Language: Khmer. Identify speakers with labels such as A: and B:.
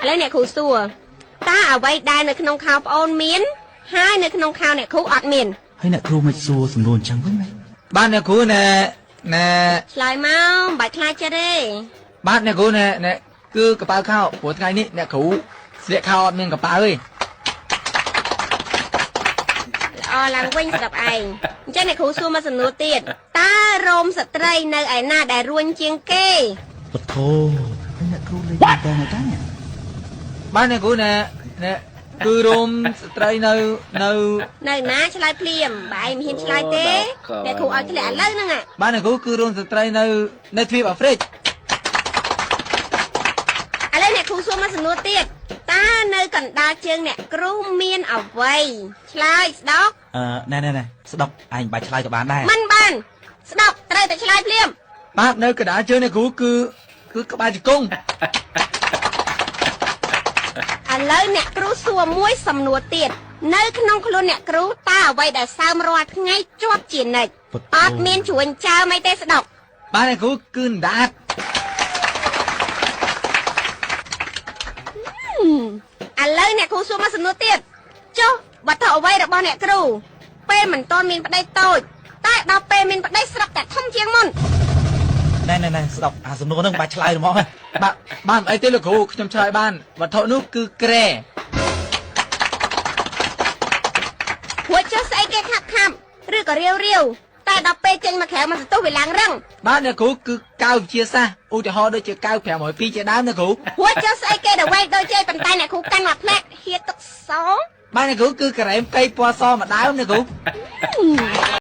A: lấy nè khu xua ta ở vậy đai nơi khung khao ôn miến hai nơi khung khao nè khu ọt miền
B: ហើយអ្នកគ្រូមិនសួរសំណួរអញ្ចឹងវិញណា
C: បានអ្នកគ្រូណែ
A: ឆ្លើយមកបាច់ខ្លាចចិត្តទេ
C: បាទអ្នកគ្រូណែគឺកប៉ៅខោព្រោះថ្ងៃនេះអ្នកគ្រូស្លៀកខោអត់មានកប៉ៅទេ
A: ល្អឡើងវិញស្ដាប់ឯងអញ្ចឹងអ្នកគ្រូសួរមកសំណួរទៀតតើរោមស្ត្រីនៅឯណាដែលរួញជាងគេ
B: ពធហើយអ្នកគ្រូលេងតែថ្ងៃតានេះ
C: បាទអ្នកគ្រូណែគឺរោមស្ត្រីនៅ
A: នៅណាឆ្លើយភ្លាមបើឯងមិនហ៊ានឆ្លើយទេអ្នកគ្រូឲ្យធ្លាក់ឥឡូវហ្នឹង
C: បាទអ្នកគ្រូគឺរោមស្ត្រីនៅទ្វីបអាហ្វ្រិក
A: ឥឡូវអ្នកគ្រូសួរមកសំណួរទៀតតើនៅកណ្ដាលជើងអ្នកគ្រូមានអ្វីឆ្លើយស្ដក
B: ណែស្ដុកឯងបាច់ឆ្លើយក៏បានដែរ
A: មិនបានស្ដកត្រូវតែឆ្លើយភ្លាម
C: បាទនៅកណ្ដាលជើងអ្នកគ្រូគឺក្បាលជង្គង់
A: ឥឡូវអ្នកគ្រូសួរមួយសំណួរទៀតនៅក្នុងខ្លួនអ្នកគ្រូតើអ្វីដែលសើមរាល់ថ្ងៃជាប់ជានិច្ចអត់មានជ្រួញចើមអីទេស្ដក
C: បាទអ្នកគ្រូគឺដាត
A: ឥឡូវអ្នកគ្រូសួរមកសំណួរទៀតចុះវត្ថុអ្វីរបស់អ្នកគ្រូពេលមិនទាន់មានប្តីតូចតែដល់ពេលមានប្តីស្រាប់តែធំជាងមុន
B: ណែស្ដុកអាសំណួរហ្នឹងបាច់ឆ្លើយហ្មង
C: បាទអីទេលោកគ្រូខ្ញុំឆ្លើយបានវត្ថុនោះគឺក្រែ
A: ព្រោះចុះស្អីគេខាប់ឬក៏រាវតែដល់ពេលចេញមកក្រៅមកសន្ទុះវាឡើងរឹង
C: បាទអ្នកគ្រូគឺកៅវិជាសាស្ត្រឧទាហរណ៍ដូចជាកៅ502ជាដើមអ្នកគ្រូ
A: ព្រោះចុះស្អីគេដែលវែកដូចជ័យប៉ុន្តែអ្នកគ្រូកាន់មកផ្លែកហៀទឹកស
C: បាទអ្នកគ្រូគឺការ៉េមកៃពណ៌សមម្ដងអ្នកគ្រូ